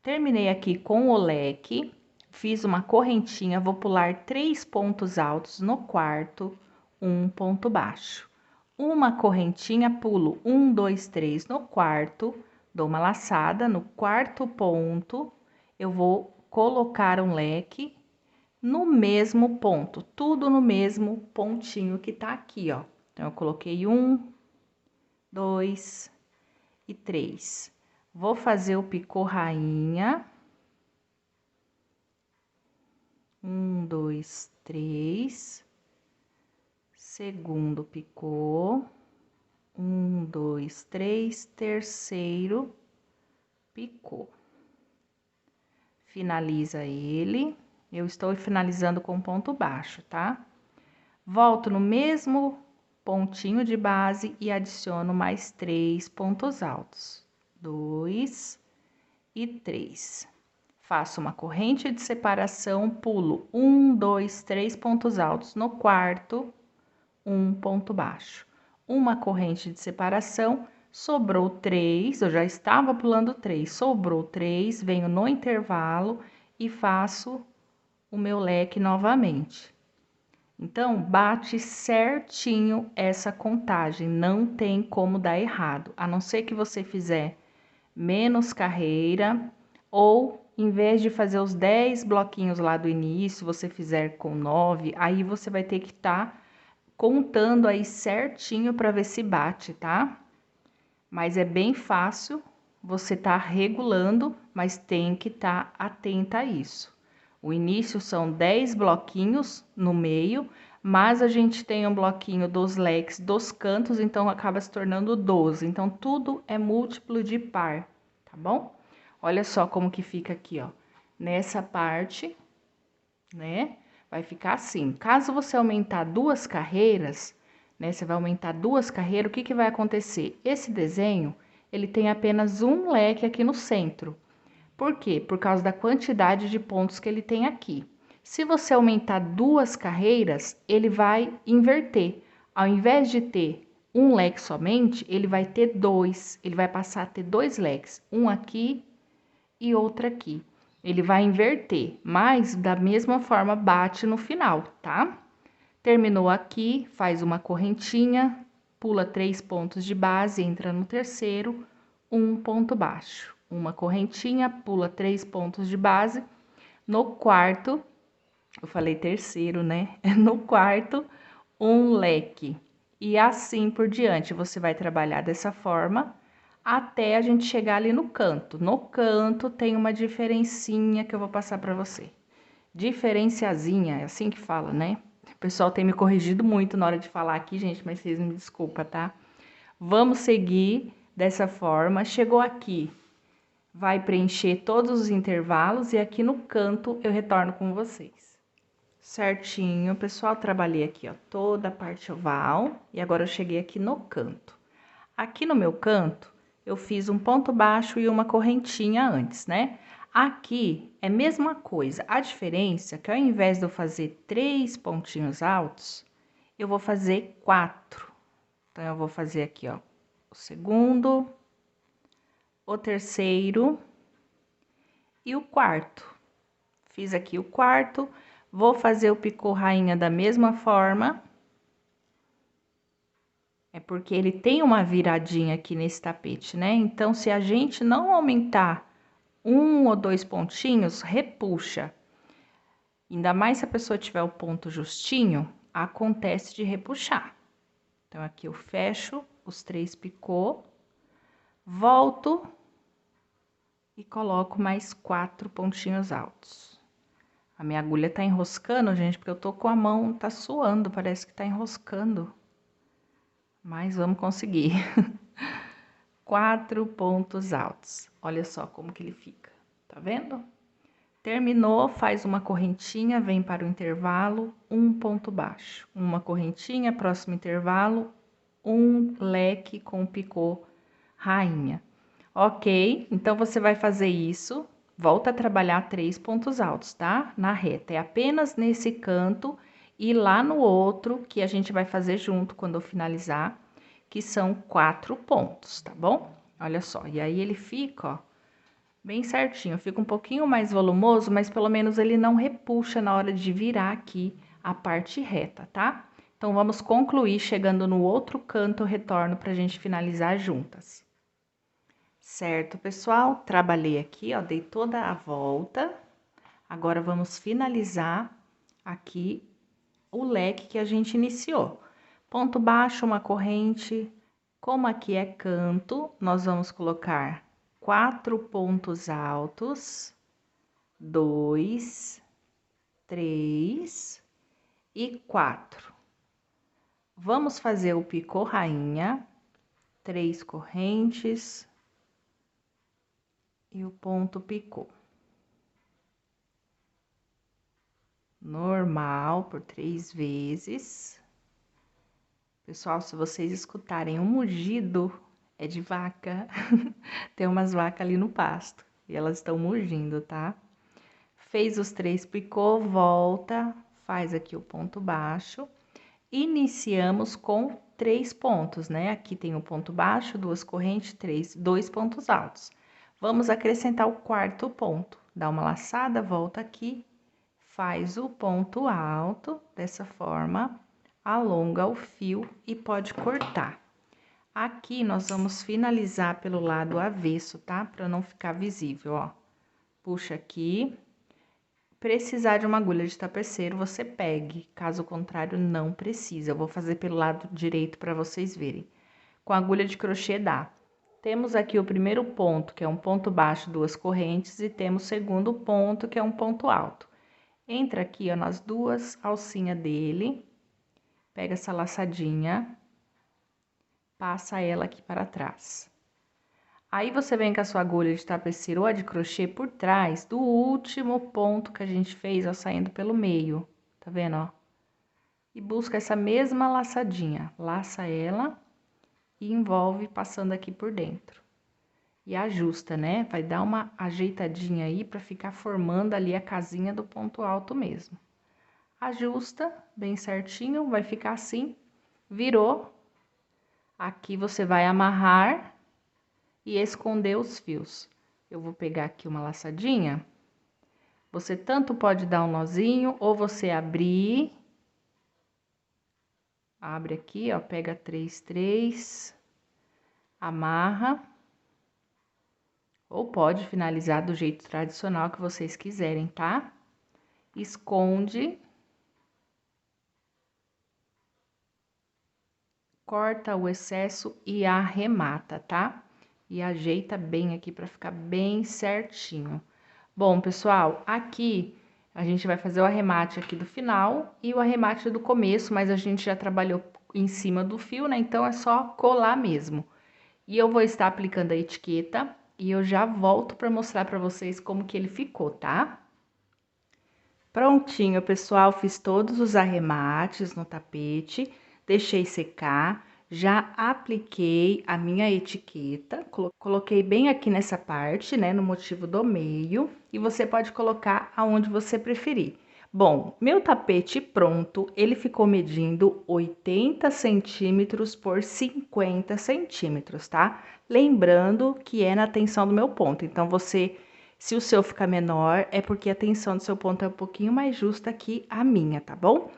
A: Terminei aqui com o leque, fiz uma correntinha, vou pular 3 pontos altos no quarto, um ponto baixo. Uma correntinha, pulo 1, 2, 3 no quarto, dou uma laçada no quarto ponto, eu vou colocar um leque no mesmo ponto, tudo no mesmo pontinho que tá aqui, ó. Então, eu coloquei 1, 2 e 3. Vou fazer o picô rainha. 1, 2, 3. Segundo picô. 1, 2, 3. Terceiro picô. Finaliza ele. Eu estou finalizando com ponto baixo, tá? Volto no mesmo pontinho de base e adiciono mais 3 pontos altos. 2 e 3. Faço uma corrente de separação, pulo 1, 2, 3 pontos altos no quarto, um ponto baixo. Uma corrente de separação, sobrou 3, eu já estava pulando 3, sobrou 3, venho no intervalo e faço o meu leque novamente. Então, bate certinho essa contagem, não tem como dar errado, a não ser que você fizer menos carreira, ou em vez de fazer os 10 bloquinhos lá do início, você fizer com 9, aí você vai ter que estar contando aí certinho para ver se bate, tá? Mas é bem fácil, você tá regulando, mas tem que estar atenta a isso. O início são 10 bloquinhos no meio, mas a gente tem um bloquinho dos leques dos cantos, então acaba se tornando 12. Então, tudo é múltiplo de par, tá bom? Olha só como que fica aqui, ó. Nessa parte, né? Vai ficar assim. Caso você aumentar 2 carreiras, né? Você vai aumentar 2 carreiras, o que que vai acontecer? Esse desenho, ele tem apenas um leque aqui no centro. Por quê? Por causa da quantidade de pontos que ele tem aqui. Se você aumentar 2 carreiras, ele vai inverter. Ao invés de ter um leque somente, ele vai ter 2. Ele vai passar a ter 2 leques, um aqui e outro aqui. Ele vai inverter, mas da mesma forma bate no final, tá? Terminou aqui, faz uma correntinha, pula 3 pontos de base, entra no terceiro, um ponto baixo. Uma correntinha, pula 3 pontos de base. No quarto, eu falei terceiro, né? No quarto, um leque. E assim por diante, você vai trabalhar dessa forma até a gente chegar ali no canto. No canto tem uma diferencinha que eu vou passar para você. Diferenciazinha, é assim que fala, né? O pessoal tem me corrigido muito na hora de falar aqui, gente, mas vocês me desculpam, tá? Vamos seguir dessa forma. Chegou aqui, vai preencher todos os intervalos e aqui no canto eu retorno com vocês. Certinho, pessoal, trabalhei aqui, ó, toda a parte oval e agora eu cheguei aqui no canto. Aqui no meu canto, eu fiz um ponto baixo e uma correntinha antes, né? Aqui é a mesma coisa, a diferença é que ao invés de eu fazer 3 pontinhos altos, eu vou fazer 4. Então, eu vou fazer aqui, ó, o segundo, o terceiro e o quarto. Fiz aqui o quarto, vou fazer o picô rainha da mesma forma. É porque ele tem uma viradinha aqui nesse tapete, né? Então, se a gente não aumentar 1 ou 2 pontinhos, repuxa. Ainda mais se a pessoa tiver o ponto justinho, acontece de repuxar. Então, aqui eu fecho os 3 picô, volto e coloco mais 4 pontinhos altos. A minha agulha tá enroscando, gente, porque eu tô com a mão, tá suando, parece que tá enroscando. Mas vamos conseguir. 4 pontos altos. Olha só como que ele fica, tá vendo? Terminou, faz uma correntinha, vem para o intervalo, um ponto baixo. Uma correntinha, próximo intervalo, um leque com picô rainha. Ok, então você vai fazer isso, volta a trabalhar 3 pontos altos, tá? Na reta, é apenas nesse canto e lá no outro que a gente vai fazer junto quando eu finalizar, que são 4 pontos, tá bom? Olha só, e aí ele fica, ó, bem certinho, fica um pouquinho mais volumoso, mas pelo menos ele não repuxa na hora de virar aqui a parte reta, tá? Então, vamos concluir, chegando no outro canto, eu retorno pra gente finalizar juntas. Certo, pessoal? Trabalhei aqui, ó, dei toda a volta. Agora, vamos finalizar aqui o leque que a gente iniciou. Ponto baixo, uma corrente. Como aqui é canto, nós vamos colocar 4 pontos altos, 2, 3 e 4. Vamos fazer o picô rainha, 3 correntes e o ponto picô. Normal por 3 vezes. Pessoal, se vocês escutarem um mugido, é de vaca. Tem umas vacas ali no pasto e elas estão mugindo, tá? Fez os 3 picô, volta, faz aqui o ponto baixo. Iniciamos com 3 pontos, né? Aqui tem o ponto baixo, 2 correntes, 2 pontos altos. Vamos acrescentar o quarto ponto. Dá uma laçada, volta aqui, faz o ponto alto, dessa forma, alonga o fio e pode cortar. Aqui nós vamos finalizar pelo lado avesso, tá? Para não ficar visível, ó. Puxa aqui. Precisar de uma agulha de tapeceiro, você pegue, caso contrário, não precisa. Eu vou fazer pelo lado direito para vocês verem. Com a agulha de crochê dá. Temos aqui o primeiro ponto, que é um ponto baixo, 2 correntes, e temos o segundo ponto, que é um ponto alto. Entra aqui, ó, nas 2 alcinhas dele, pega essa laçadinha, passa ela aqui para trás. Aí, você vem com a sua agulha de tapeceiro ou a de crochê por trás do último ponto que a gente fez, ó, saindo pelo meio, tá vendo, ó? E busca essa mesma laçadinha, laça ela e envolve passando aqui por dentro. E ajusta, né? Vai dar uma ajeitadinha aí pra ficar formando ali a casinha do ponto alto mesmo. Ajusta bem certinho, vai ficar assim, virou. Aqui você vai amarrar e esconder os fios. Eu vou pegar aqui uma laçadinha. Você tanto pode dar um nozinho ou você abrir. Abre aqui, ó, pega 3, amarra. Ou pode finalizar do jeito tradicional que vocês quiserem, tá? Esconde. Corta o excesso e arremata, tá? E ajeita bem aqui para ficar bem certinho. Bom, pessoal, aqui a gente vai fazer o arremate aqui do final e o arremate do começo, mas a gente já trabalhou em cima do fio, né? Então, é só colar mesmo. E eu vou estar aplicando a etiqueta e eu já volto para mostrar para vocês como que ele ficou, tá? Prontinho, pessoal, fiz todos os arremates no tapete, deixei secar, já apliquei a minha etiqueta, coloquei bem aqui nessa parte, né, no motivo do meio, e você pode colocar aonde você preferir. Bom, meu tapete pronto, ele ficou medindo 80 centímetros por 50 centímetros, tá? Lembrando que é na tensão do meu ponto, então se o seu ficar menor, é porque a tensão do seu ponto é um pouquinho mais justa que a minha, tá bom?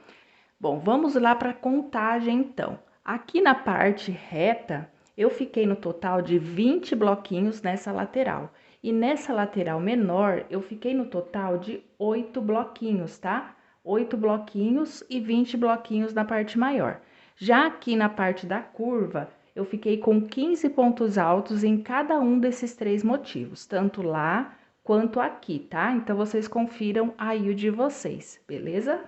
A: Bom, vamos lá para a contagem, então. Aqui na parte reta, eu fiquei no total de 20 bloquinhos nessa lateral. E nessa lateral menor, eu fiquei no total de 8 bloquinhos, tá? 8 bloquinhos e 20 bloquinhos na parte maior. Já aqui na parte da curva, eu fiquei com 15 pontos altos em cada um desses 3 motivos, tanto lá quanto aqui, tá? Então, vocês confiram aí o de vocês, beleza?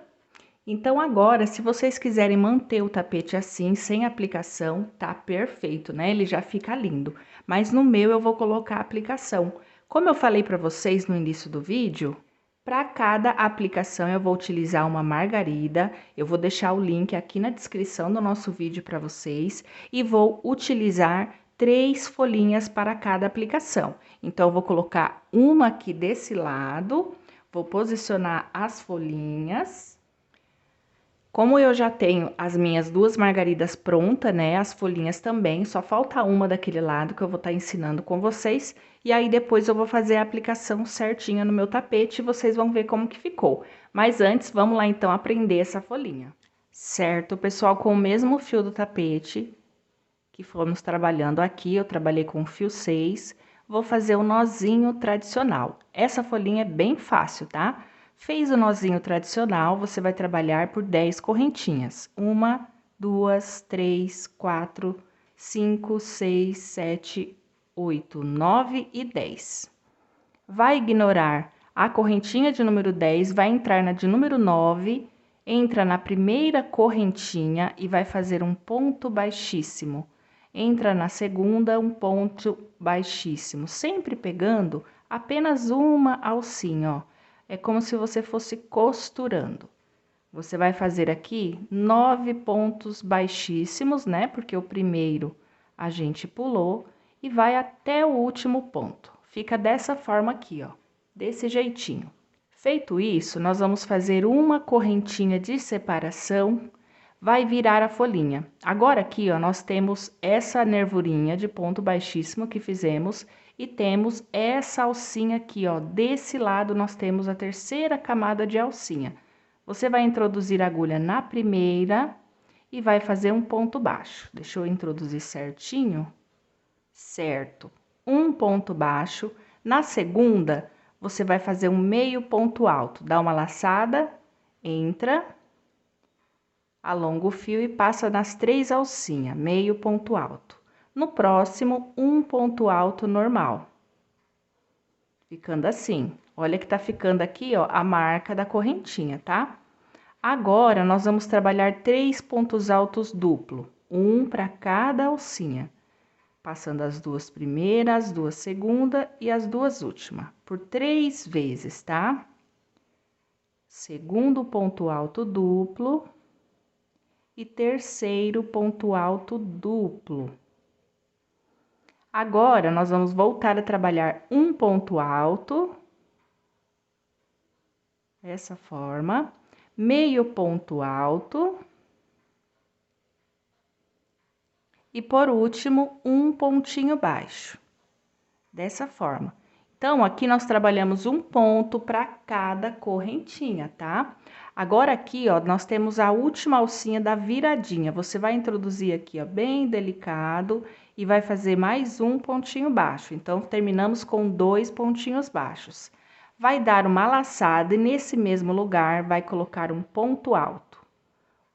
A: Então, agora, se vocês quiserem manter o tapete assim, sem aplicação, tá perfeito, né? Ele já fica lindo. Mas no meu, eu vou colocar a aplicação. Como eu falei para vocês no início do vídeo, para cada aplicação eu vou utilizar uma margarida. Eu vou deixar o link aqui na descrição do nosso vídeo para vocês. E vou utilizar 3 folhinhas para cada aplicação. Então, eu vou colocar uma aqui desse lado, vou posicionar as folhinhas. Como eu já tenho as minhas 2 margaridas prontas, né, as folhinhas também, só falta uma daquele lado que eu vou estar ensinando com vocês, e aí depois eu vou fazer a aplicação certinha no meu tapete e vocês vão ver como que ficou. Mas antes, vamos lá então aprender essa folhinha. Certo, pessoal, com o mesmo fio do tapete que fomos trabalhando aqui, eu trabalhei com fio 6, vou fazer o nozinho tradicional. Essa folhinha é bem fácil, tá? Fez o nozinho tradicional, você vai trabalhar por 10 correntinhas. 1, 2, 3, 4, 5, 6, 7, 8, 9 e 10. Vai ignorar a correntinha de número 10, vai entrar na de número 9, entra na primeira correntinha e vai fazer um ponto baixíssimo. Entra na segunda, um ponto baixíssimo, sempre pegando apenas uma alcinha, ó. É como se você fosse costurando. Você vai fazer aqui 9 pontos baixíssimos, né? Porque o primeiro a gente pulou e vai até o último ponto. Fica dessa forma aqui, ó, desse jeitinho. Feito isso, nós vamos fazer uma correntinha de separação, vai virar a folhinha. Agora aqui, ó, nós temos essa nervurinha de ponto baixíssimo que fizemos e temos essa alcinha aqui, ó, desse lado nós temos a terceira camada de alcinha. Você vai introduzir a agulha na primeira e vai fazer um ponto baixo. Deixa eu introduzir certinho. Certo. Um ponto baixo. Na segunda, você vai fazer um meio ponto alto. Dá uma laçada, entra, alonga o fio e passa nas 3 alcinhas, meio ponto alto. No próximo, um ponto alto normal. Ficando assim. Olha que tá ficando aqui, ó, a marca da correntinha, tá? Agora, nós vamos trabalhar 3 pontos altos duplo, um para cada alcinha, passando as 2 primeiras, as 2 segundas e as 2 últimas, por 3 vezes, tá? Segundo ponto alto duplo e terceiro ponto alto duplo. Agora, nós vamos voltar a trabalhar um ponto alto, dessa forma, meio ponto alto e por último, um pontinho baixo, dessa forma. Então, aqui nós trabalhamos um ponto para cada correntinha, tá? Agora aqui, ó, nós temos a última alcinha da viradinha. Você vai introduzir aqui, ó, bem delicado e vai fazer mais um pontinho baixo. Então, terminamos com 2 pontinhos baixos. Vai dar uma laçada e nesse mesmo lugar vai colocar um ponto alto.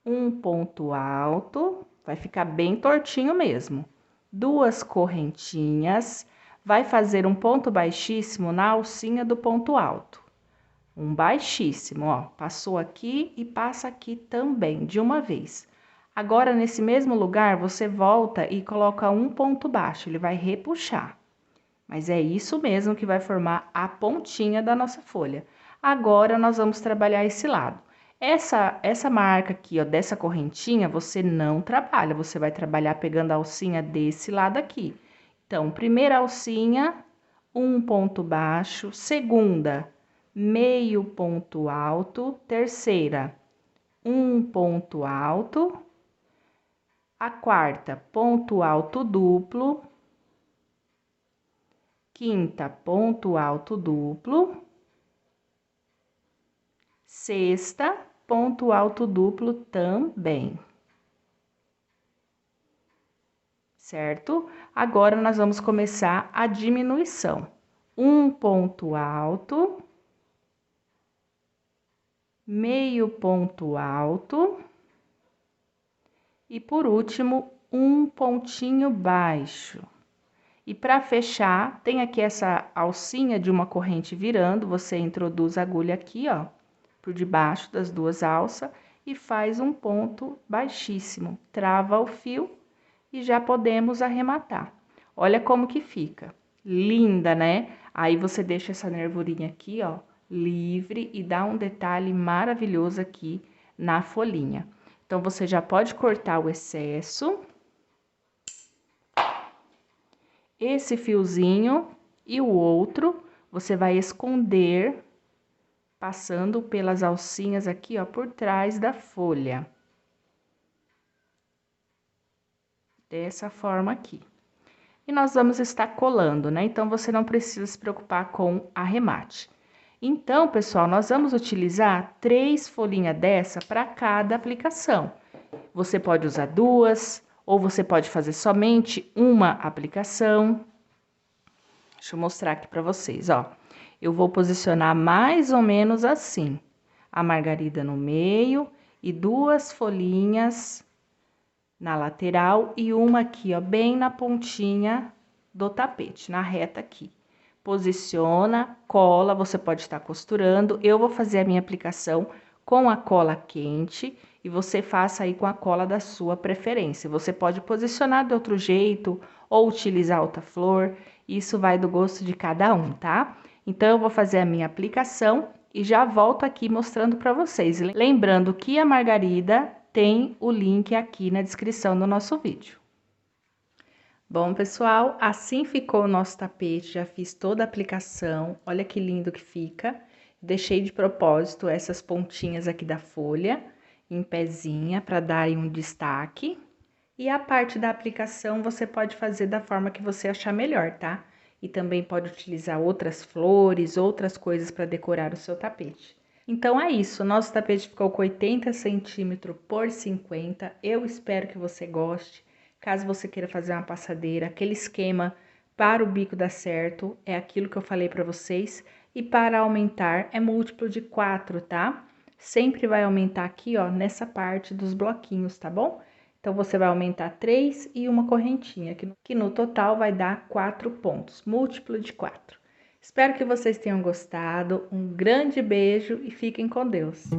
A: Um ponto alto, vai ficar bem tortinho mesmo. 2 correntinhas, vai fazer um ponto baixíssimo na alcinha do ponto alto. Um baixíssimo, ó, passou aqui e passa aqui também, de uma vez. Agora, nesse mesmo lugar, você volta e coloca um ponto baixo, ele vai repuxar. Mas é isso mesmo que vai formar a pontinha da nossa folha. Agora, nós vamos trabalhar esse lado. Essa marca aqui, ó, dessa correntinha, você não trabalha. Você vai trabalhar pegando a alcinha desse lado aqui. Então, primeira alcinha, um ponto baixo. Segunda, meio ponto alto. Terceira, um ponto alto. A quarta, ponto alto duplo. Quinta, ponto alto duplo. Sexta, ponto alto duplo também. Certo? Agora, nós vamos começar a diminuição. Um ponto alto. Meio ponto alto. E, por último, um pontinho baixo. E para fechar, tem aqui essa alcinha de uma corrente virando, você introduz a agulha aqui, ó, por debaixo das duas alças e faz um ponto baixíssimo. Trava o fio e já podemos arrematar. Olha como que fica. Linda, né? Aí você deixa essa nervurinha aqui, ó, livre e dá um detalhe maravilhoso aqui na folhinha. Então, você já pode cortar o excesso. Esse fiozinho e o outro, você vai esconder, passando pelas alcinhas aqui, ó, por trás da folha. Dessa forma aqui. E nós vamos estar colando, né? Então, você não precisa se preocupar com arremate. Então, pessoal, nós vamos utilizar 3 folhinhas dessa para cada aplicação. Você pode usar 2, ou você pode fazer somente uma aplicação. Deixa eu mostrar aqui para vocês, ó. Eu vou posicionar mais ou menos assim. A margarida no meio e 2 folhinhas na lateral e uma aqui, ó, bem na pontinha do tapete, na reta aqui. Posiciona, cola, você pode estar costurando. Eu vou fazer a minha aplicação com a cola quente e você faça aí com a cola da sua preferência. Você pode posicionar de outro jeito ou utilizar outra flor, isso vai do gosto de cada um, tá? Então, eu vou fazer a minha aplicação e já volto aqui mostrando para vocês. Lembrando que a margarida tem o link aqui na descrição do nosso vídeo. Bom, pessoal, assim ficou o nosso tapete, já fiz toda a aplicação, olha que lindo que fica. Deixei de propósito essas pontinhas aqui da folha em pezinha para darem um destaque. E a parte da aplicação você pode fazer da forma que você achar melhor, tá? E também pode utilizar outras flores, outras coisas para decorar o seu tapete. Então, é isso, nosso tapete ficou com 80 centímetros por 50, eu espero que você goste. Caso você queira fazer uma passadeira, aquele esquema para o bico dar certo, é aquilo que eu falei para vocês. E para aumentar, é múltiplo de 4, tá? Sempre vai aumentar aqui, ó, nessa parte dos bloquinhos, tá bom? Então, você vai aumentar 3 e uma correntinha, que no total vai dar 4 pontos, múltiplo de 4. Espero que vocês tenham gostado, um grande beijo e fiquem com Deus!